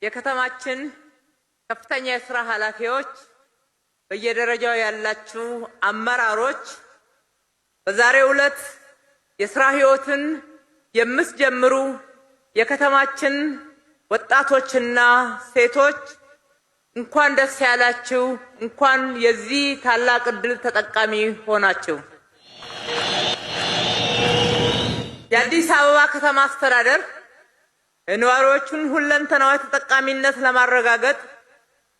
የከተማችን ከፍተኛ የሥራ ኃላፊዎች፣ በየደረጃው ያላችሁ አመራሮች፣ በዛሬው ዕለት የሥራ ሕይወትን የምትጀምሩ የከተማችን ወጣቶችና ሴቶች እንኳን ደስ ያላችሁ፣ እንኳን የዚህ ታላቅ ዕድል ተጠቃሚ ሆናችሁ። የአዲስ አበባ ከተማ አስተዳደር የነዋሪዎቹን ሁለንተናዊ ተጠቃሚነት ለማረጋገጥ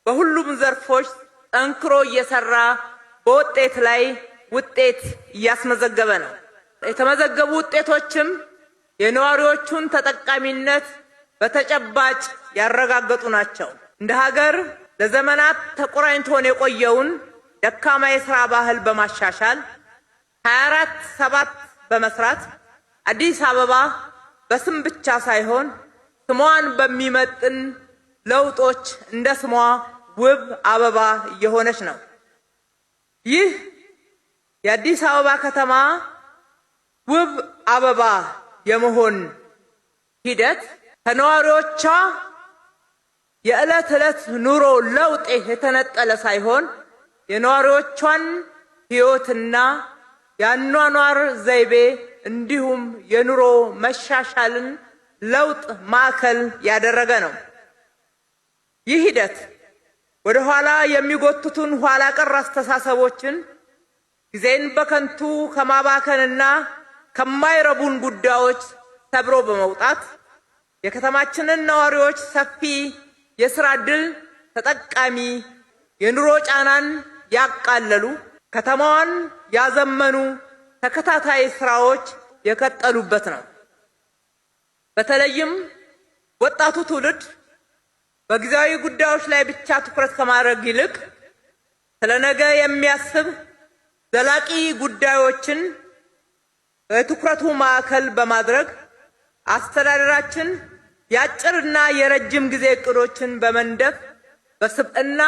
በሁሉም ዘርፎች ጠንክሮ እየሰራ በውጤት ላይ ውጤት እያስመዘገበ ነው። የተመዘገቡ ውጤቶችም የነዋሪዎቹን ተጠቃሚነት በተጨባጭ ያረጋገጡ ናቸው። እንደ ሀገር ለዘመናት ተቆራኝቶን የቆየውን ደካማ የሥራ ባህል በማሻሻል 24/7 በመስራት አዲስ አበባ በስም ብቻ ሳይሆን ስሟን በሚመጥን ለውጦች እንደ ስሟ ውብ አበባ እየሆነች ነው። ይህ የአዲስ አበባ ከተማ ውብ አበባ የመሆን ሂደት ከነዋሪዎቿ የዕለት ዕለት ኑሮ ለውጥ የተነጠለ ሳይሆን የነዋሪዎቿን ሕይወትና የአኗኗር ዘይቤ እንዲሁም የኑሮ መሻሻልን ለውጥ ማዕከል ያደረገ ነው። ይህ ሂደት ወደ ኋላ የሚጎትቱን ኋላ ቀር አስተሳሰቦችን ጊዜን በከንቱ ከማባከንና ከማይረቡን ጉዳዮች ሰብሮ በመውጣት የከተማችንን ነዋሪዎች ሰፊ የሥራ ዕድል ተጠቃሚ፣ የኑሮ ጫናን ያቃለሉ፣ ከተማዋን ያዘመኑ ተከታታይ ስራዎች የቀጠሉበት ነው። በተለይም ወጣቱ ትውልድ በጊዜያዊ ጉዳዮች ላይ ብቻ ትኩረት ከማድረግ ይልቅ ስለ ነገ የሚያስብ ዘላቂ ጉዳዮችን በትኩረቱ ማዕከል በማድረግ አስተዳደራችን የአጭርና የረጅም ጊዜ እቅዶችን በመንደፍ በስብዕና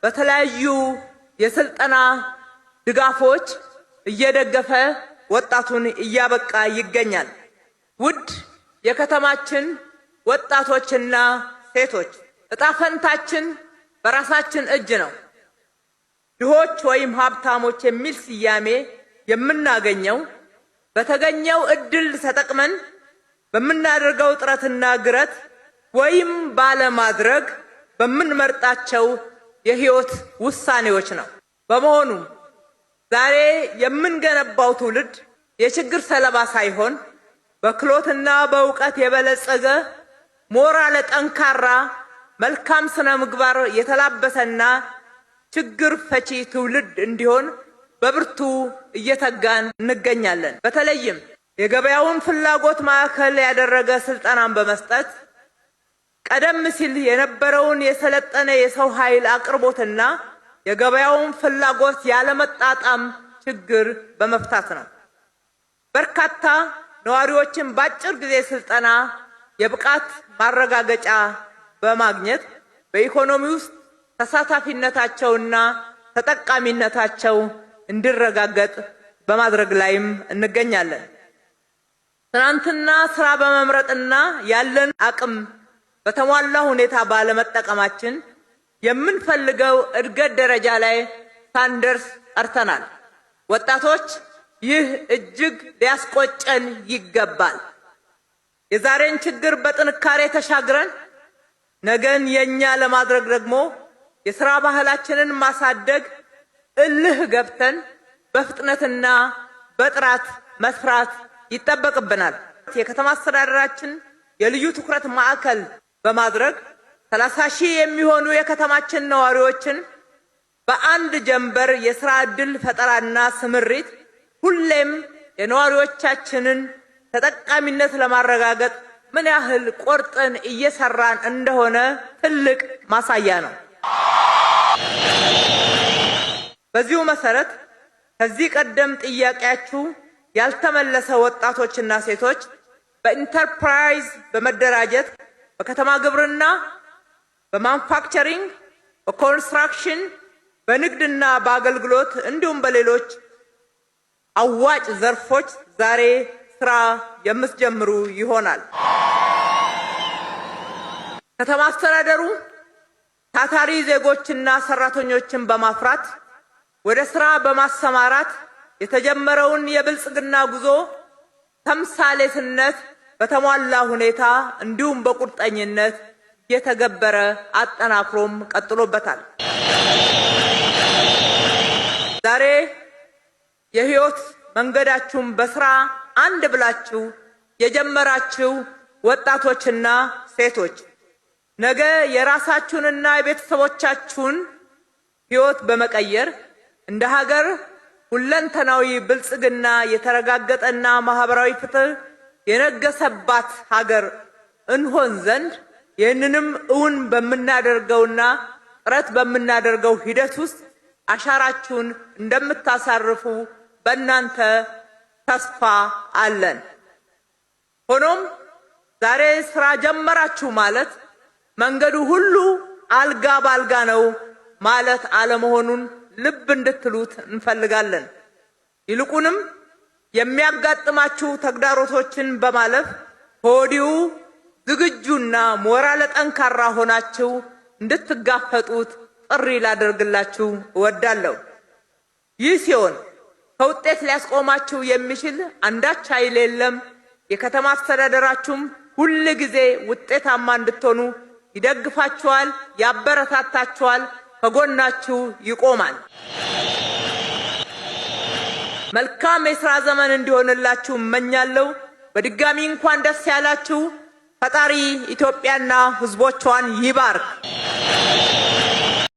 በተለያዩ የስልጠና ድጋፎች እየደገፈ ወጣቱን እያበቃ ይገኛል። ውድ የከተማችን ወጣቶችና ሴቶች፣ ዕጣ ፈንታችን በራሳችን እጅ ነው። ድሆች ወይም ሀብታሞች የሚል ስያሜ የምናገኘው በተገኘው ዕድል ተጠቅመን በምናደርገው ጥረትና ግረት ወይም ባለማድረግ በምንመርጣቸው የሕይወት ውሳኔዎች ነው። በመሆኑም ዛሬ የምንገነባው ትውልድ የችግር ሰለባ ሳይሆን በክህሎትና በእውቀት የበለጸገ ሞራል ጠንካራ፣ መልካም ስነ ምግባር የተላበሰና ችግር ፈቺ ትውልድ እንዲሆን በብርቱ እየተጋን እንገኛለን። በተለይም የገበያውን ፍላጎት ማዕከል ያደረገ ስልጠናን በመስጠት ቀደም ሲል የነበረውን የሰለጠነ የሰው ኃይል አቅርቦትና የገበያውን ፍላጎት ያለመጣጣም ችግር በመፍታት ነው። በርካታ ነዋሪዎችን በአጭር ጊዜ ስልጠና የብቃት ማረጋገጫ በማግኘት በኢኮኖሚ ውስጥ ተሳታፊነታቸውና ተጠቃሚነታቸው እንዲረጋገጥ በማድረግ ላይም እንገኛለን። ትናንትና ስራ በመምረጥና ያለን አቅም በተሟላ ሁኔታ ባለመጠቀማችን የምንፈልገው እድገት ደረጃ ላይ ሳንደርስ ቀርተናል። ወጣቶች፣ ይህ እጅግ ሊያስቆጨን ይገባል። የዛሬን ችግር በጥንካሬ ተሻግረን ነገን የኛ ለማድረግ ደግሞ የሥራ ባህላችንን ማሳደግ፣ እልህ ገብተን በፍጥነትና በጥራት መስራት ይጠበቅብናል። የከተማ አስተዳደራችን የልዩ ትኩረት ማዕከል በማድረግ 30,000 የሚሆኑ የከተማችን ነዋሪዎችን በአንድ ጀንበር የሥራ ዕድል ፈጠራና ስምሪት ሁሌም የነዋሪዎቻችንን ተጠቃሚነት ለማረጋገጥ ምን ያህል ቆርጠን እየሰራን እንደሆነ ትልቅ ማሳያ ነው። በዚሁ መሰረት ከዚህ ቀደም ጥያቄያችሁ ያልተመለሰ ወጣቶችና ሴቶች በኢንተርፕራይዝ በመደራጀት በከተማ ግብርና፣ በማኑፋክቸሪንግ፣ በኮንስትራክሽን፣ በንግድና በአገልግሎት እንዲሁም በሌሎች አዋጭ ዘርፎች ዛሬ ስራ የምትጀምሩ ይሆናል። ከተማ አስተዳደሩ ታታሪ ዜጎችና ሰራተኞችን በማፍራት ወደ ስራ በማሰማራት የተጀመረውን የብልጽግና ጉዞ ተምሳሌትነት በተሟላ ሁኔታ እንዲሁም በቁርጠኝነት የተገበረ አጠናክሮም ቀጥሎበታል። ዛሬ የህይወት መንገዳችሁን በስራ አንድ ብላችሁ የጀመራችሁ ወጣቶችና ሴቶች ነገ የራሳችሁንና የቤተሰቦቻችሁን ህይወት በመቀየር እንደ ሀገር ሁለንተናዊ ብልጽግና የተረጋገጠና ማህበራዊ ፍትህ የነገሰባት ሀገር እንሆን ዘንድ ይህንንም እውን በምናደርገውና ጥረት በምናደርገው ሂደት ውስጥ አሻራችሁን እንደምታሳርፉ በእናንተ ተስፋ አለን። ሆኖም ዛሬ ስራ ጀመራችሁ ማለት መንገዱ ሁሉ አልጋ ባልጋ ነው ማለት አለመሆኑን ልብ እንድትሉት እንፈልጋለን። ይልቁንም የሚያጋጥማችሁ ተግዳሮቶችን በማለፍ ከወዲሁ ዝግጁና ሞራል ጠንካራ ሆናችሁ እንድትጋፈጡት ጥሪ ላደርግላችሁ እወዳለሁ። ይህ ሲሆን ከውጤት ሊያስቆማችሁ የሚችል አንዳች ኃይል የለም። የከተማ አስተዳደራችሁም ሁል ጊዜ ውጤታማ እንድትሆኑ ይደግፋችኋል፣ ያበረታታችኋል፣ ከጎናችሁ ይቆማል። መልካም የሥራ ዘመን እንዲሆንላችሁ እመኛለሁ። በድጋሚ እንኳን ደስ ያላችሁ። ፈጣሪ ኢትዮጵያና ሕዝቦቿን ይባርክ።